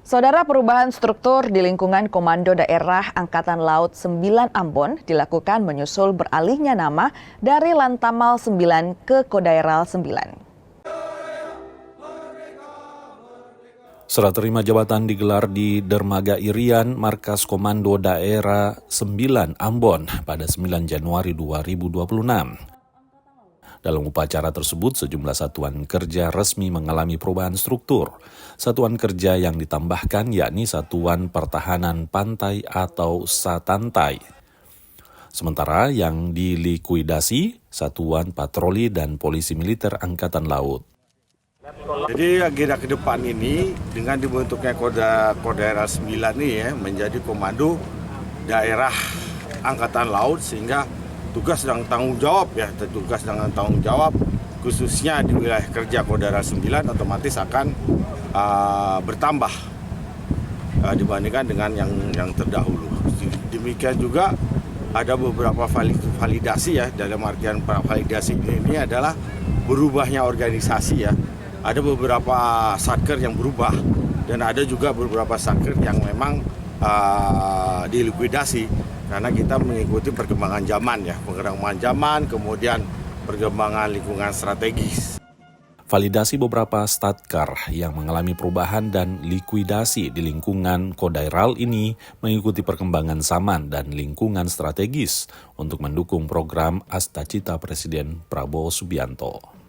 Saudara, perubahan struktur di lingkungan Komando Daerah Angkatan Laut 9 Ambon dilakukan menyusul beralihnya nama dari Lantamal 9 ke Kodaeral 9. Serah terima jabatan digelar di Dermaga Irian, Markas Komando Daerah 9 Ambon pada 9 Januari 2026. Dalam upacara tersebut, sejumlah satuan kerja resmi mengalami perubahan struktur. Satuan kerja yang ditambahkan yakni Satuan Pertahanan Pantai atau Satantai. Sementara yang dilikuidasi, Satuan Patroli dan Polisi Militer Angkatan Laut. Jadi agenda ke depan ini dengan dibentuknya Kodaeral 9 ini ya, menjadi Komando Daerah Angkatan Laut sehingga tugas dan tanggung jawab khususnya di wilayah kerja Kodaeral 9 otomatis akan bertambah dibandingkan dengan yang terdahulu. Demikian juga ada beberapa validasi ya, dalam artian validasi ini adalah berubahnya organisasi ya. Ada beberapa satker yang berubah dan ada juga beberapa satker yang memang dilikuidasi. Karena kita mengikuti perkembangan zaman, kemudian perkembangan lingkungan strategis. Validasi beberapa statkar yang mengalami perubahan dan likuidasi di lingkungan Kodaeral ini mengikuti perkembangan zaman dan lingkungan strategis untuk mendukung program Astacita Presiden Prabowo Subianto.